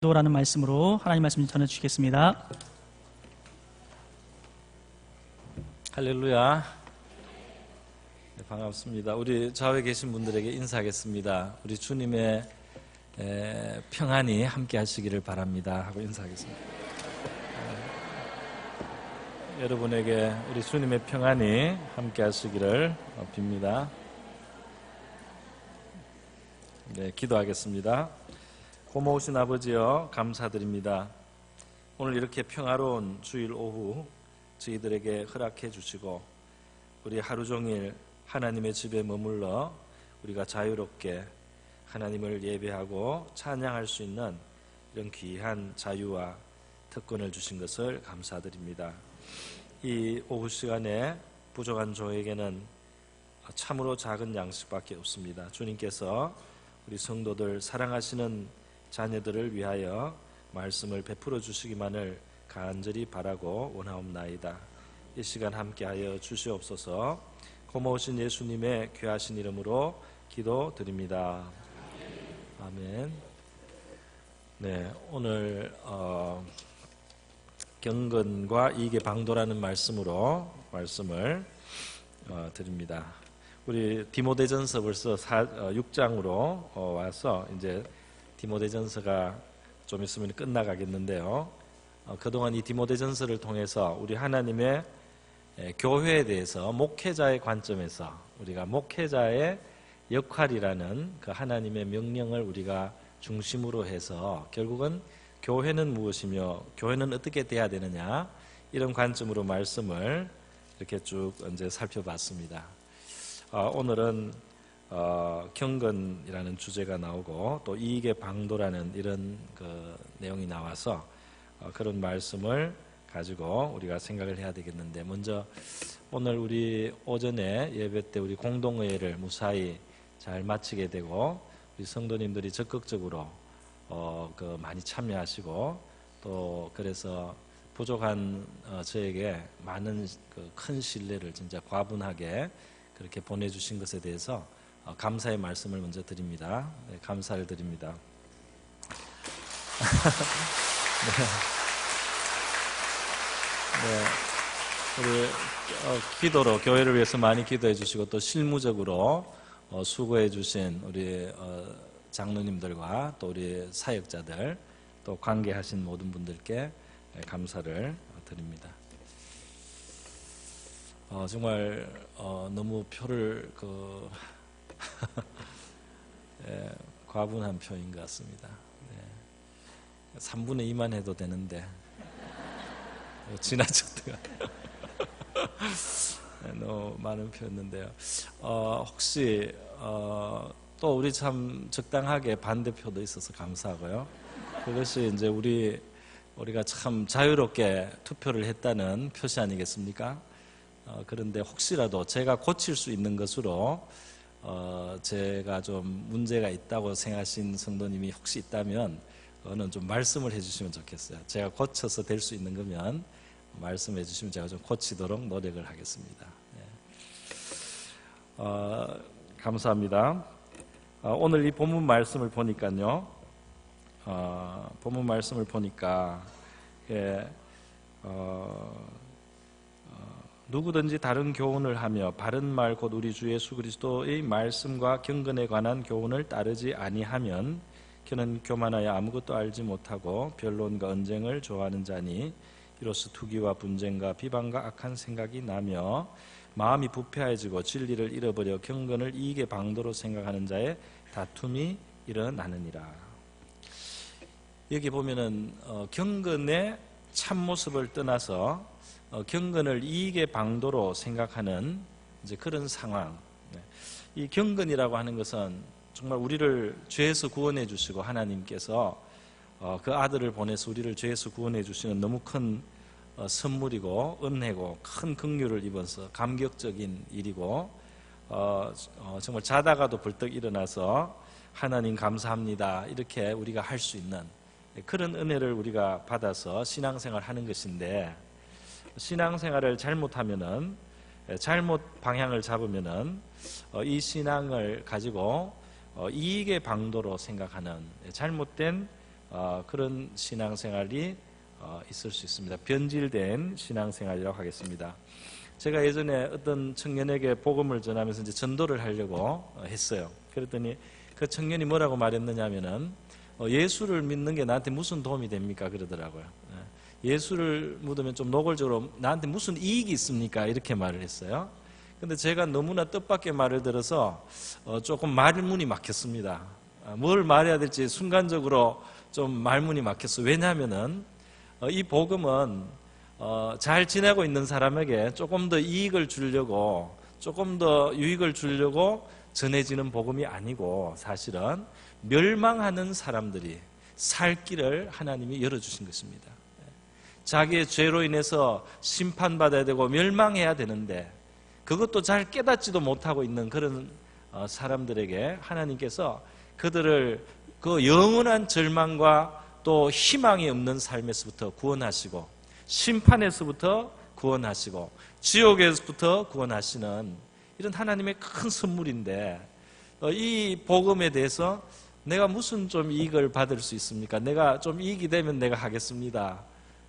기도라는 말씀으로 하나님 말씀 전해주시겠습니다. 할렐루야. 네, 반갑습니다. 우리 좌우에 계신 분들에게 인사하겠습니다. 우리 주님의 평안이 함께 하시기를 바랍니다 하고 인사하겠습니다. 여러분에게 우리 주님의 평안이 함께 하시기를 빕니다. 네, 기도하겠습니다. 고마우신 아버지여, 감사드립니다. 오늘 이렇게 평화로운 주일 오후 저희들에게 허락해 주시고 우리 하루 종일 하나님의 집에 머물러 우리가 자유롭게 하나님을 예배하고 찬양할 수 있는 이런 귀한 자유와 특권을 주신 것을 감사드립니다. 이 오후 시간에 부족한 저에게는 참으로 작은 양식밖에 없습니다. 주님께서 우리 성도들, 사랑하시는 자녀들을 위하여 말씀을 베풀어 주시기만을 간절히 바라고 원하옵나이다. 이 시간 함께하여 주시옵소서. 고마우신 예수님의 귀하신 이름으로 기도드립니다. 아멘. 네, 오늘 경건과 이익의 방도라는 말씀으로 말씀을 드립니다. 우리 디모데전서 벌써 6장으로 와서 이제 디모데전서가 좀 있으면 끝나가겠는데요. 그동안 이 디모데전서를 통해서 우리 하나님의 교회에 대해서 목회자의 관점에서 우리가 목회자의 역할이라는 그 하나님의 명령을 우리가 중심으로 해서 결국은 교회는 무엇이며 교회는 어떻게 돼야 되느냐, 이런 관점으로 말씀을 이렇게 쭉 이제 살펴봤습니다. 오늘은 경건이라는 주제가 나오고 또 이익의 방도라는 이런 그 내용이 나와서 그런 말씀을 가지고 우리가 생각을 해야 되겠는데, 먼저 오늘 우리 오전에 예배 때 우리 공동의회를 무사히 잘 마치게 되고 우리 성도님들이 적극적으로 많이 참여하시고 또 그래서 부족한 저에게 많은 큰 신뢰를 진짜 과분하게 그렇게 보내주신 것에 대해서 감사의 말씀을 먼저 드립니다. 네, 감사를 드립니다. 네, 우리 기도로 교회를 위해서 많이 기도해 주시고 또 실무적으로 수고해 주신 우리 장로님들과 또 우리 사역자들 또 관계하신 모든 분들께 감사를 드립니다. 정말 너무 표를 과분한 표인 것 같습니다. 네. 3분의 2만 해도 되는데 지나쳤다가 너무 많은 표였는데요. 혹시 또 우리 참 적당하게 반대표도 있어서 감사하고요. 그것이 이제 우리가 참 자유롭게 투표를 했다는 표시 아니겠습니까? 그런데 혹시라도 제가 고칠 수 있는 것으로 제가 좀 문제가 있다고 생각하신 성도님이 혹시 있다면 그거는 좀 말씀을 해주시면 좋겠어요. 제가 고쳐서 될 수 있는 거면 말씀해 주시면 제가 좀 고치도록 노력을 하겠습니다. 네. 감사합니다. 오늘 이 본문 말씀을 보니까요. 본문 말씀을 보니까 누구든지 다른 교훈을 하며 바른 말 곧 우리 주 예수 그리스도의 말씀과 경건에 관한 교훈을 따르지 아니하면 그는 교만하여 아무것도 알지 못하고 변론과 언쟁을 좋아하는 자니 이로써 투기와 분쟁과 비방과 악한 생각이 나며 마음이 부패해지고 진리를 잃어버려 경건을 이익의 방도로 생각하는 자의 다툼이 일어나느니라. 여기 보면은 경건의 참모습을 떠나서 경건을 이익의 방도로 생각하는 이제 그런 상황. 이 경건이라고 하는 것은 정말 우리를 죄에서 구원해 주시고 하나님께서 그 아들을 보내서 우리를 죄에서 구원해 주시는 너무 큰 선물이고 은혜고 큰 긍휼을 입어서 감격적인 일이고 정말 자다가도 벌떡 일어나서 하나님 감사합니다 이렇게 우리가 할 수 있는 그런 은혜를 우리가 받아서 신앙생활 하는 것인데, 신앙생활을 잘못하면은, 잘못 방향을 잡으면은 이 신앙을 가지고 이익의 방도로 생각하는 잘못된 그런 신앙생활이 있을 수 있습니다. 변질된 신앙생활이라고 하겠습니다. 제가 예전에 어떤 청년에게 복음을 전하면서 이제 전도를 하려고 했어요. 그랬더니 그 청년이 뭐라고 말했느냐면은 예수를 믿는 게 나한테 무슨 도움이 됩니까? 그러더라고요. 예수를 믿으면 좀 노골적으로 나한테 무슨 이익이 있습니까? 이렇게 말을 했어요. 근데 제가 너무나 뜻밖의 말을 들어서 조금 말문이 막혔습니다. 뭘 말해야 될지 순간적으로 좀 말문이 막혔어요. 왜냐하면은 이 복음은 잘 지내고 있는 사람에게 조금 더 이익을 주려고, 조금 더 유익을 주려고 전해지는 복음이 아니고, 사실은 멸망하는 사람들이 살 길을 하나님이 열어주신 것입니다. 자기의 죄로 인해서 심판받아야 되고 멸망해야 되는데 그것도 잘 깨닫지도 못하고 있는 그런 사람들에게 하나님께서 그들을 그 영원한 절망과 또 희망이 없는 삶에서부터 구원하시고, 심판에서부터 구원하시고, 지옥에서부터 구원하시는 이런 하나님의 큰 선물인데, 이 복음에 대해서 내가 무슨 좀 이익을 받을 수 있습니까? 내가 좀 이익이 되면 내가 하겠습니다.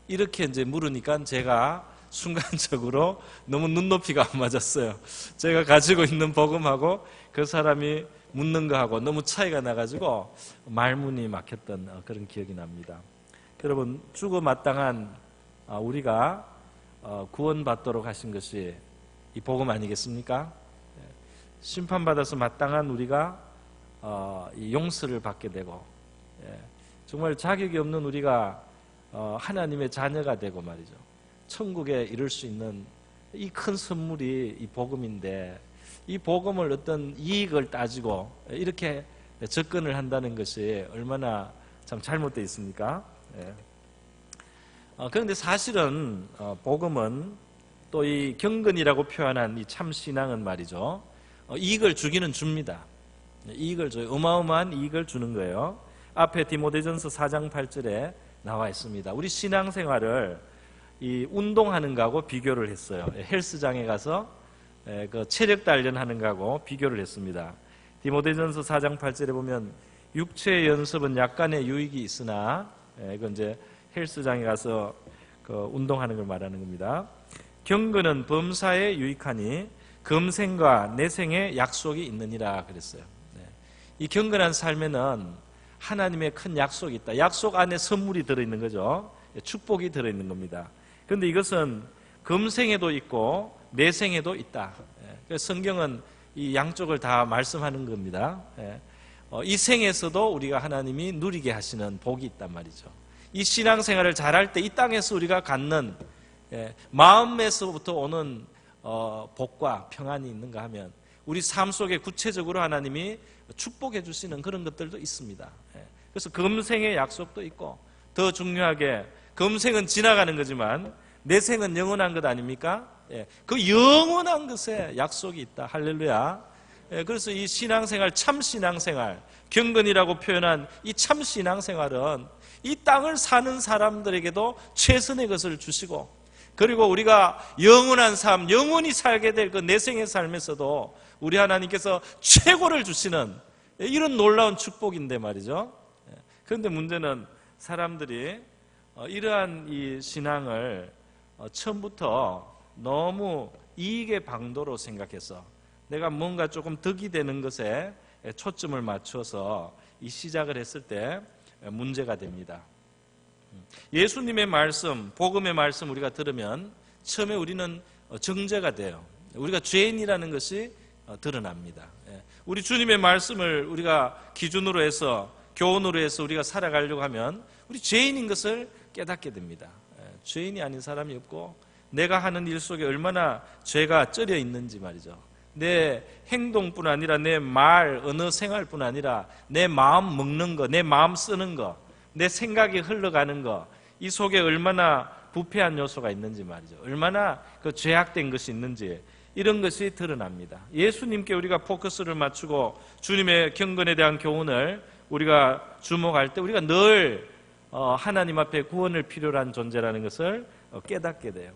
이렇게 이제 물으니까 제가 순간적으로 너무 눈높이가 안 맞았어요. 제가 가지고 있는 복음하고 그 사람이 묻는 거하고 너무 차이가 나가지고 말문이 막혔던 그런 기억이 납니다. 여러분, 죽어 마땅한 우리가 구원받도록 하신 것이 이 복음 아니겠습니까? 심판받아서 마땅한 우리가 이 용서를 받게 되고, 정말 자격이 없는 우리가 하나님의 자녀가 되고 말이죠. 천국에 이룰 수 있는 이 큰 선물이 이 복음인데, 이 복음을 어떤 이익을 따지고 이렇게 접근을 한다는 것이 얼마나 참 잘못되어 있습니까? 그런데 사실은 복음은 또 이 경건이라고 표현한 이 참신앙은 말이죠, 이익을 주기는 줍니다. 이익을 줘요. 어마어마한 이익을 주는 거예요. 앞에 디모데전서 4장 8절에 나와 있습니다. 우리 신앙생활을 이 운동하는 거하고 비교를 했어요. 헬스장에 가서 그 체력 단련하는 거하고 비교를 했습니다. 디모데전서 4장 8절에 보면 육체의 연습은 약간의 유익이 있으나, 이건 이제 헬스장에 가서 그 운동하는 걸 말하는 겁니다. 경건은 범사에 유익하니 금생과 내생에 약속이 있느니라 그랬어요. 이 경건한 삶에는 하나님의 큰 약속이 있다. 약속 안에 선물이 들어있는 거죠. 축복이 들어있는 겁니다. 그런데 이것은 금생에도 있고 내생에도 있다. 그래서 성경은 이 양쪽을 다 말씀하는 겁니다. 이 생에서도 우리가 하나님이 누리게 하시는 복이 있단 말이죠. 이 신앙생활을 잘할 때 이 땅에서 우리가 갖는 마음에서부터 오는 복과 평안이 있는가 하면 우리 삶 속에 구체적으로 하나님이 축복해 주시는 그런 것들도 있습니다. 그래서 금생의 약속도 있고, 더 중요하게 금생은 지나가는 거지만 내 생은 영원한 것 아닙니까? 그 영원한 것에 약속이 있다. 할렐루야. 그래서 이 신앙생활, 참 신앙생활, 경건이라고 표현한 이 참 신앙생활은 이 땅을 사는 사람들에게도 최선의 것을 주시고, 그리고 우리가 영원한 삶, 영원히 살게 될 그 내생의 삶에서도 우리 하나님께서 최고를 주시는 이런 놀라운 축복인데 말이죠. 그런데 문제는 사람들이 이러한 이 신앙을 처음부터 너무 이익의 방도로 생각해서 내가 뭔가 조금 득이 되는 것에 초점을 맞춰서 이 시작을 했을 때 문제가 됩니다. 예수님의 말씀, 복음의 말씀 우리가 들으면 처음에 우리는 정죄가 돼요. 우리가 죄인이라는 것이 드러납니다. 우리 주님의 말씀을 우리가 기준으로 해서, 교훈으로 해서 우리가 살아가려고 하면 우리 죄인인 것을 깨닫게 됩니다. 죄인이 아닌 사람이 없고, 내가 하는 일 속에 얼마나 죄가 쩔여 있는지 말이죠. 내 행동뿐 아니라 내 말, 언어 생활뿐 아니라 내 마음 먹는 거, 내 마음 쓰는 거, 내 생각이 흘러가는 거, 이 속에 얼마나 부패한 요소가 있는지 말이죠. 얼마나 그 죄악된 것이 있는지, 이런 것이 드러납니다. 예수님께 우리가 포커스를 맞추고 주님의 경건에 대한 교훈을 우리가 주목할 때 우리가 늘 하나님 앞에 구원을 필요로 한 존재라는 것을 깨닫게 돼요.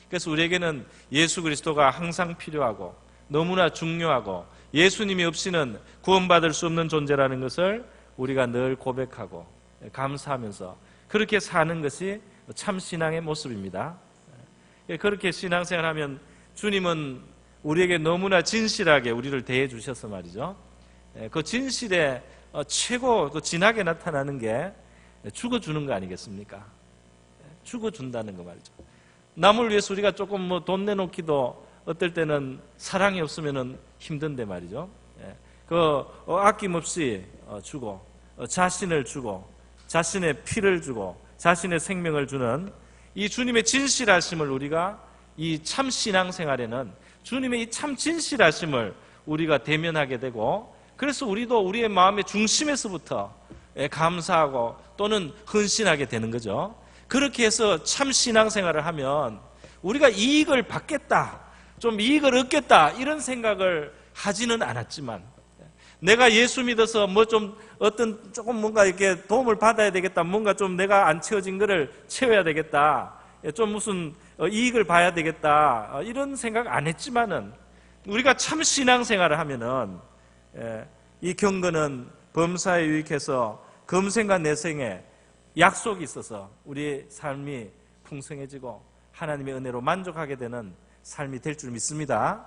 그래서 우리에게는 예수 그리스도가 항상 필요하고 너무나 중요하고, 예수님이 없이는 구원받을 수 없는 존재라는 것을 우리가 늘 고백하고, 감사하면서 그렇게 사는 것이 참 신앙의 모습입니다. 그렇게 신앙생활하면 주님은 우리에게 너무나 진실하게 우리를 대해 주셔서 말이죠. 그 진실의 최고 그 진하게 나타나는 게 죽어주는 거 아니겠습니까? 죽어준다는 거 말이죠. 남을 위해서 우리가 조금 뭐 돈 내놓기도 어떨 때는 사랑이 없으면 힘든데 말이죠. 그 아낌없이 주고 자신을 주고 자신의 피를 주고 자신의 생명을 주는 이 주님의 진실하심을 우리가 이 참 신앙생활에는 주님의 이 참 진실하심을 우리가 대면하게 되고 그래서 우리도 우리의 마음의 중심에서부터 감사하고 또는 헌신하게 되는 거죠. 그렇게 해서 참 신앙생활을 하면 우리가 이익을 받겠다, 좀 이익을 얻겠다 이런 생각을 하지는 않았지만 내가 예수 믿어서 뭐 좀 어떤 조금 뭔가 이렇게 도움을 받아야 되겠다, 뭔가 좀 내가 안 채워진 거를 채워야 되겠다, 좀 무슨 이익을 봐야 되겠다 이런 생각 안 했지만은 우리가 참 신앙생활을 하면은 이 경건은 범사에 유익해서 금생과 내생에 약속이 있어서 우리의 삶이 풍성해지고 하나님의 은혜로 만족하게 되는 삶이 될 줄 믿습니다.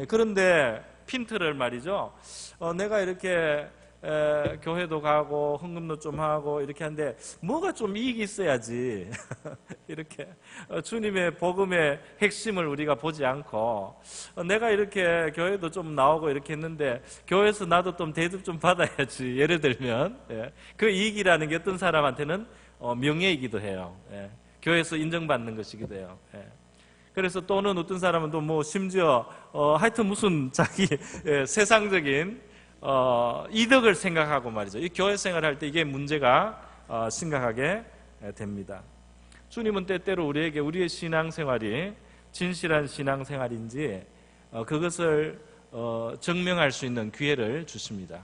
그런데 핀트를 말이죠. 내가 이렇게 교회도 가고 헌금도 좀 하고 이렇게 하는데 뭐가 좀 이익이 있어야지 이렇게 주님의 복음의 핵심을 우리가 보지 않고 내가 이렇게 교회도 좀 나오고 이렇게 했는데 교회에서 나도 좀 대접 좀 받아야지. 예를 들면 그 이익이라는 게 어떤 사람한테는 명예이기도 해요. 교회에서 인정받는 것이기도 해요. 그래서 또는 어떤 사람은 또 뭐 심지어 하여튼 무슨 자기 세상적인 이득을 생각하고 말이죠. 이 교회 생활할 때 이게 문제가 심각하게 됩니다. 주님은 때때로 우리에게 우리의 신앙생활이 진실한 신앙생활인지 그것을 증명할 수 있는 기회를 주십니다.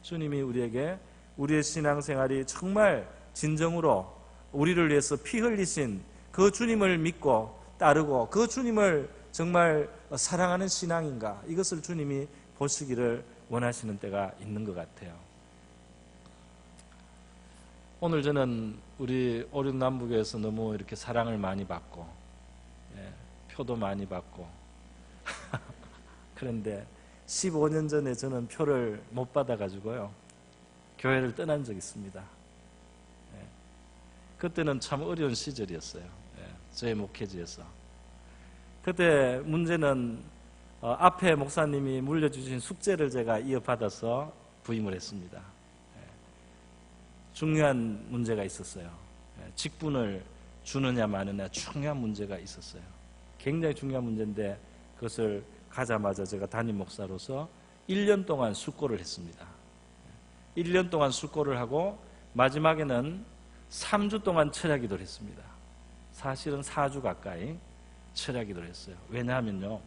주님이 우리에게 우리의 신앙생활이 정말 진정으로 우리를 위해서 피 흘리신 그 주님을 믿고 따르고 그 주님을 정말 사랑하는 신앙인가, 이것을 주님이 보시기를 원하시는 때가 있는 것 같아요. 오늘 저는 우리 오륜남북에서 너무 이렇게 사랑을 많이 받고 표도 많이 받고 그런데 15년 전에 저는 표를 못 받아가지고요 교회를 떠난 적이 있습니다. 그때는 참 어려운 시절이었어요. 저의 목회지에서. 그때 문제는 앞에 목사님이 물려주신 숙제를 제가 이어받아서 부임을 했습니다. 중요한 문제가 있었어요. 직분을 주느냐 마느냐 중요한 문제가 있었어요. 굉장히 중요한 문제인데 그것을 가자마자 제가 담임 목사로서 1년 동안 숙고를 했습니다. 1년 동안 숙고를 하고 마지막에는 3주 동안 철야기도를 했습니다. 사실은 4주 가까이 철야기도를 했어요. 왜냐하면요,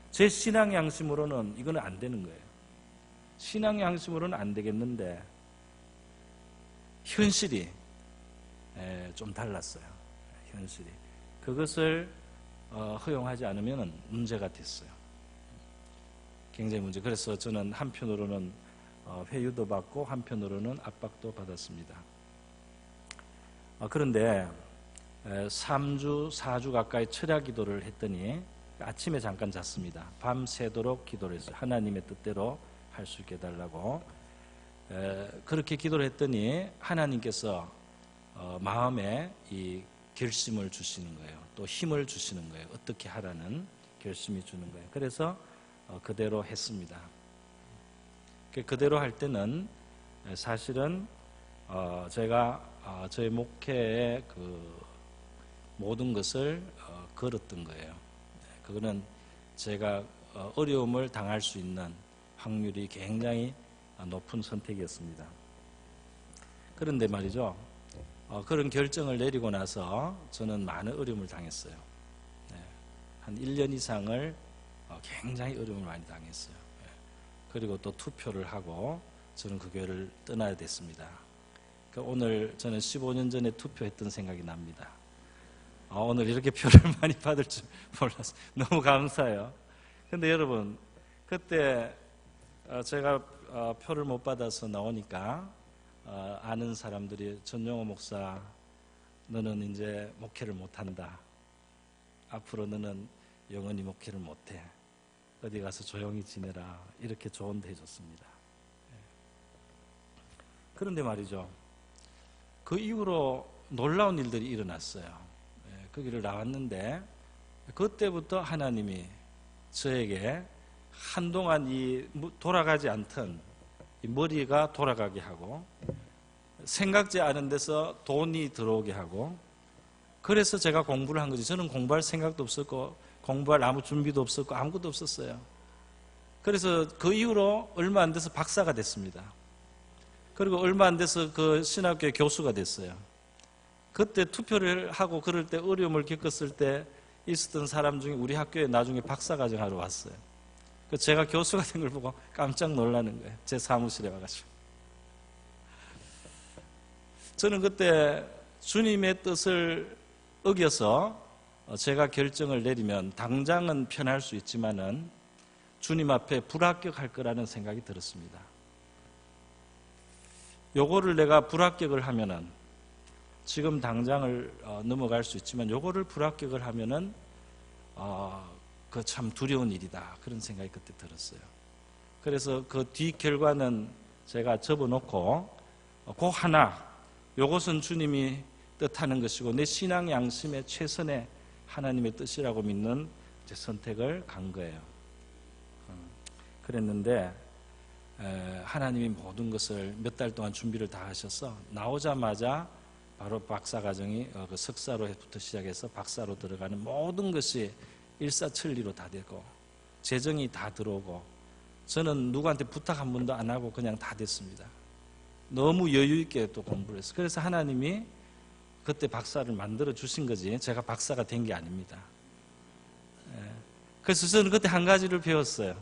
제 신앙 양심으로는 이거는 안 되는 거예요. 신앙 양심으로는 안 되겠는데 현실이 좀 달랐어요. 현실이 그것을 허용하지 않으면 문제가 됐어요. 굉장히 문제. 그래서 저는 한편으로는 회유도 받고 한편으로는 압박도 받았습니다. 그런데 3주, 4주 가까이 철야 기도를 했더니 아침에 잠깐 잤습니다. 밤새도록 기도를 했어요. 하나님의 뜻대로 할 수 있게 해달라고. 그렇게 기도를 했더니 하나님께서 마음에 이 결심을 주시는 거예요. 또 힘을 주시는 거예요. 어떻게 하라는 결심이 주는 거예요. 그래서 그대로 했습니다. 그대로 할 때는 사실은 제가 저의 목회의 그 모든 것을 걸었던 거예요. 그거는 제가 어려움을 당할 수 있는 확률이 굉장히 높은 선택이었습니다. 그런데 말이죠, 그런 결정을 내리고 나서 저는 많은 어려움을 당했어요. 한 1년 이상을 굉장히 어려움을 많이 당했어요. 그리고 또 투표를 하고 저는 그 교회를 떠나야 됐습니다. 오늘 저는 15년 전에 투표했던 생각이 납니다. 오늘 이렇게 표를 많이 받을 줄 몰랐어요. 너무 감사해요. 근데 여러분, 그때 제가 표를 못 받아서 나오니까 아는 사람들이 전용호 목사 너는 이제 목회를 못한다. 앞으로 너는 영원히 목회를 못해. 어디 가서 조용히 지내라. 이렇게 조언도 해줬습니다. 그런데 말이죠. 그 이후로 놀라운 일들이 일어났어요. 거기를 나왔는데 그때부터 하나님이 저에게 한동안 이 돌아가지 않던 이 머리가 돌아가게 하고 생각지 않은 데서 돈이 들어오게 하고 그래서 제가 공부를 한 거지. 저는 공부할 생각도 없었고 공부할 아무 준비도 없었고 아무것도 없었어요. 그래서 그 이후로 얼마 안 돼서 박사가 됐습니다. 그리고 얼마 안 돼서 그 신학교의 교수가 됐어요. 그때 투표를 하고 그럴 때 어려움을 겪었을 때 있었던 사람 중에 우리 학교에 나중에 박사과정하러 왔어요. 제가 교수가 된 걸 보고 깜짝 놀라는 거예요. 제 사무실에 와가지고. 저는 그때 주님의 뜻을 어겨서 제가 결정을 내리면 당장은 편할 수 있지만은 주님 앞에 불합격할 거라는 생각이 들었습니다. 요거를 내가 불합격을 하면은 지금 당장을 넘어갈 수 있지만 요거를 불합격을 하면은 그 참 두려운 일이다. 그런 생각이 그때 들었어요. 그래서 그 뒤 결과는 제가 접어놓고 그 하나 요것은 주님이 뜻하는 것이고 내 신앙 양심의 최선의 하나님의 뜻이라고 믿는 선택을 간 거예요. 그랬는데 하나님이 모든 것을 몇 달 동안 준비를 다 하셔서 나오자마자 바로 박사과정이 그 석사로부터 시작해서 박사로 들어가는 모든 것이 일사천리로 다 되고 재정이 다 들어오고 저는 누구한테 부탁 한 번도 안 하고 그냥 다 됐습니다. 너무 여유 있게 또 공부를 했어요. 그래서 하나님이 그때 박사를 만들어 주신 거지 제가 박사가 된 게 아닙니다. 그래서 저는 그때 한 가지를 배웠어요.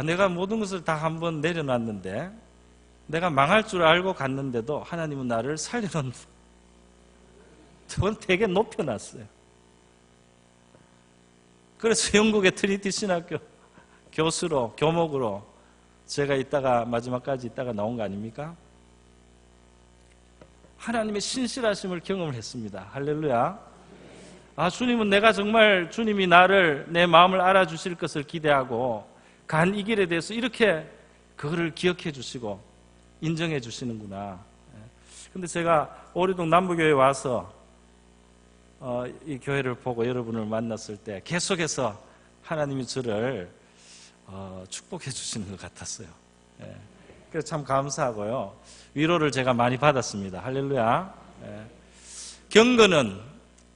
내가 모든 것을 다 한번 내려놨는데 내가 망할 줄 알고 갔는데도 하나님은 나를 살려놓는 저는 되게 높여놨어요. 그래서 영국의 트리니티 신학교 교수로 교목으로 제가 있다가 마지막까지 있다가 나온 거 아닙니까? 하나님의 신실하심을 경험을 했습니다. 할렐루야. 주님은 내가 정말 주님이 나를 내 마음을 알아주실 것을 기대하고 간 이 길에 대해서 이렇게 그거를 기억해 주시고 인정해 주시는구나. 근데 제가 오리동 남부교회에 와서 이 교회를 보고 여러분을 만났을 때 계속해서 하나님이 저를 축복해 주시는 것 같았어요. 그래서 참 감사하고요. 위로를 제가 많이 받았습니다. 할렐루야. 경건은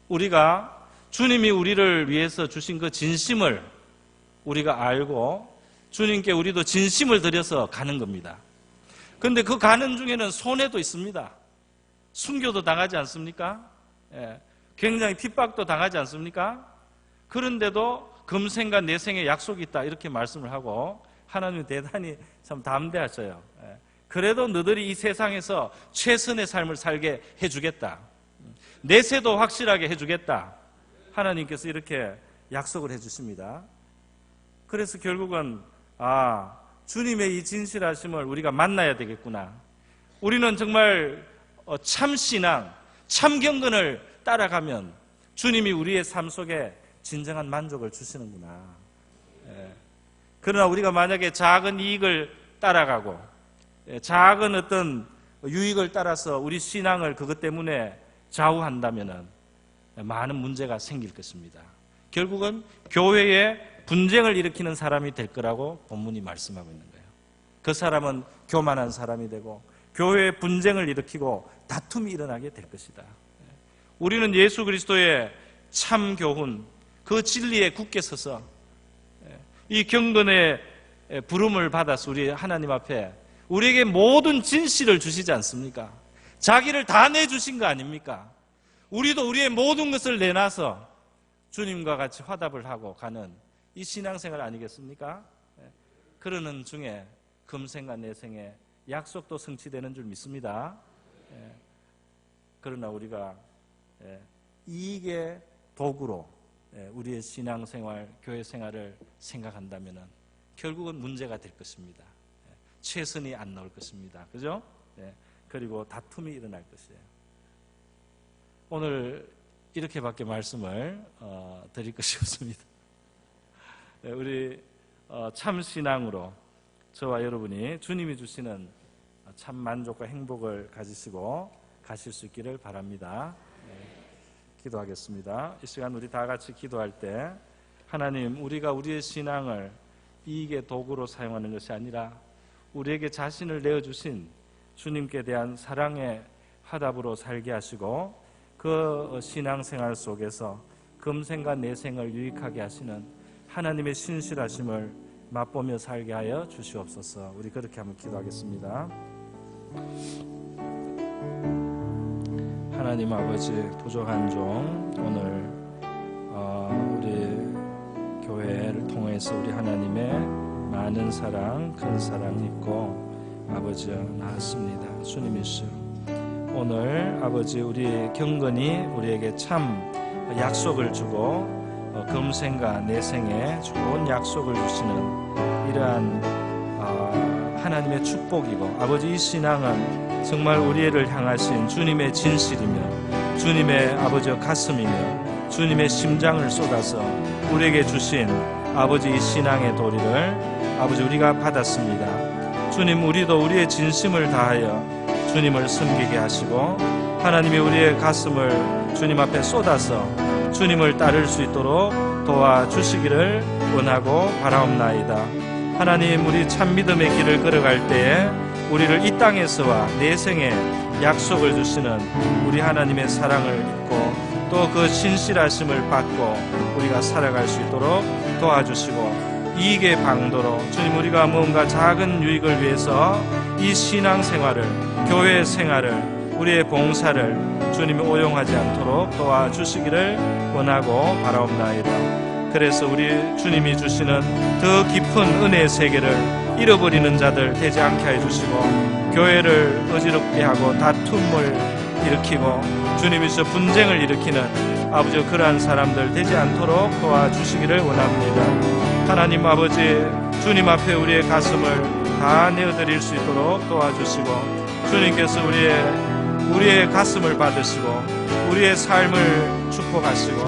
우리가 주님이 우리를 위해서 주신 그 진심을 우리가 알고 주님께 우리도 진심을 들여서 가는 겁니다. 그런데 그 가는 중에는 손해도 있습니다. 순교도 당하지 않습니까? 굉장히 핍박도 당하지 않습니까? 그런데도 금생과 내생에 약속이 있다 이렇게 말씀을 하고 하나님은 대단히 참 담대하셔요. 그래도 너희들이 이 세상에서 최선의 삶을 살게 해주겠다. 내세도 확실하게 해주겠다. 하나님께서 이렇게 약속을 해주십니다. 그래서 결국은 주님의 이 진실하심을 우리가 만나야 되겠구나. 우리는 정말 참 신앙, 참 경건을 따라가면 주님이 우리의 삶 속에 진정한 만족을 주시는구나. 그러나 우리가 만약에 작은 이익을 따라가고 작은 어떤 유익을 따라서 우리 신앙을 그것 때문에 좌우한다면 많은 문제가 생길 것입니다. 결국은 교회에 분쟁을 일으키는 사람이 될 거라고 본문이 말씀하고 있는 거예요. 그 사람은 교만한 사람이 되고 교회에 분쟁을 일으키고 다툼이 일어나게 될 것이다. 우리는 예수 그리스도의 참 교훈, 그 진리에 굳게 서서 이 경건의 부름을 받아서 우리 하나님 앞에 우리에게 모든 진실을 주시지 않습니까? 자기를 다 내주신 거 아닙니까? 우리도 우리의 모든 것을 내놔서 주님과 같이 화답을 하고 가는 이 신앙생활 아니겠습니까? 그러는 중에 금생과 내생에 약속도 성취되는 줄 믿습니다. 그러나 우리가 이익의 도구로 우리의 신앙생활, 교회생활을 생각한다면 결국은 문제가 될 것입니다. 최선이 안 나올 것입니다. 그죠? 그리고 다툼이 일어날 것이에요. 오늘 이렇게밖에 말씀을 드릴 것이 없습니다. 우리 참 신앙으로 저와 여러분이 주님이 주시는 참 만족과 행복을 가지시고 가실 수 있기를 바랍니다. 기도하겠습니다. 이 시간 우리 다 같이 기도할 때 하나님, 우리가 우리의 신앙을 이익의 도구로 사용하는 것이 아니라 우리에게 자신을 내어주신 주님께 대한 사랑의 화답으로 살게 하시고 그 신앙생활 속에서 금생과 내생을 유익하게 하시는 하나님의 신실하심을 맛보며 살게 하여 주시옵소서. 우리 그렇게 한번 기도하겠습니다. 하나님 아버지, 부족한 종 오늘 우리 교회를 통해서 우리 하나님의 많은 사랑, 큰 사랑 있고 아버지 나았습니다. 주님이시여, 오늘 아버지 우리 경건이 우리에게 참 약속을 주고 금생과 내생에 좋은 약속을 주시는 이러한 하나님의 축복이고 아버지 이 신앙은 정말 우리를 향하신 주님의 진실이며 주님의 아버지 가슴이며 주님의 심장을 쏟아서 우리에게 주신 아버지 이 신앙의 도리를 아버지 우리가 받았습니다. 주님, 우리도 우리의 진심을 다하여 주님을 섬기게 하시고 하나님이 우리의 가슴을 주님 앞에 쏟아서 주님을 따를 수 있도록 도와주시기를 원하고 바라옵나이다. 하나님, 우리 참 믿음의 길을 걸어갈 때에 우리를 이 땅에서와 내생에 약속을 주시는 우리 하나님의 사랑을 잊고 또 그 신실하심을 받고 우리가 살아갈 수 있도록 도와주시고 이익의 방도로 주님, 우리가 무언가 작은 유익을 위해서 이 신앙생활을, 교회 생활을, 우리의 봉사를 주님이 오용하지 않도록 도와주시기를 원하고 바라옵나이다. 그래서 우리 주님이 주시는 더 깊은 은혜의 세계를 잃어버리는 자들 되지 않게 해주시고 교회를 어지럽게 하고 다툼을 일으키고 주님이서 분쟁을 일으키는 아버지 그러한 사람들 되지 않도록 도와주시기를 원합니다. 하나님 아버지, 주님 앞에 우리의 가슴을 다 내어드릴 수 있도록 도와주시고 주님께서 우리의 가슴을 받으시고 우리의 삶을 축복하시고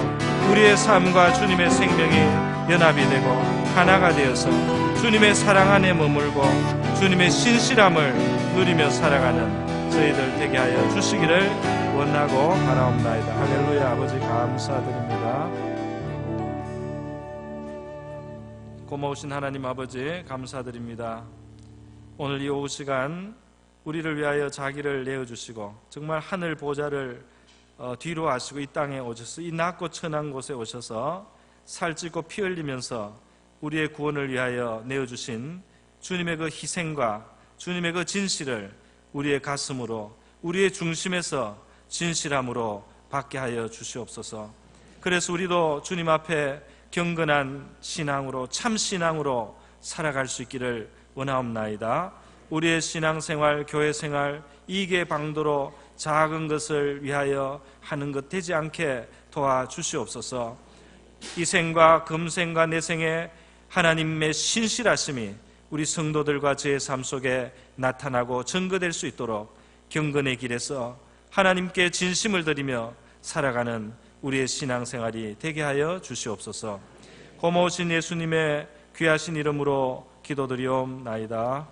우리의 삶과 주님의 생명이 연합이 되고 하나가 되어서 주님의 사랑 안에 머물고 주님의 신실함을 누리며 살아가는 저희들 되게 하여 주시기를 원하고 바라옵나이다. 할렐루야. 아버지 감사드립니다. 고마우신 하나님 아버지 감사드립니다. 오늘 이 오후 시간 우리를 위하여 자기를 내어주시고 정말 하늘 보좌를 뒤로 하시고 이 땅에 오셔서 이 낮고 천한 곳에 오셔서 살찌고 피 흘리면서 우리의 구원을 위하여 내어주신 주님의 그 희생과 주님의 그 진실을 우리의 가슴으로 우리의 중심에서 진실함으로 받게 하여 주시옵소서. 그래서 우리도 주님 앞에 경건한 신앙으로 참 신앙으로 살아갈 수 있기를 원하옵나이다. 우리의 신앙생활, 교회생활, 이익의 방도로 작은 것을 위하여 하는 것 되지 않게 도와주시옵소서. 이 생과 금생과 내생에 하나님의 신실하심이 우리 성도들과 저의 삶 속에 나타나고 증거될 수 있도록 경건의 길에서 하나님께 진심을 드리며 살아가는 우리의 신앙생활이 되게 하여 주시옵소서. 고마우신 예수님의 귀하신 이름으로 기도드리옵나이다.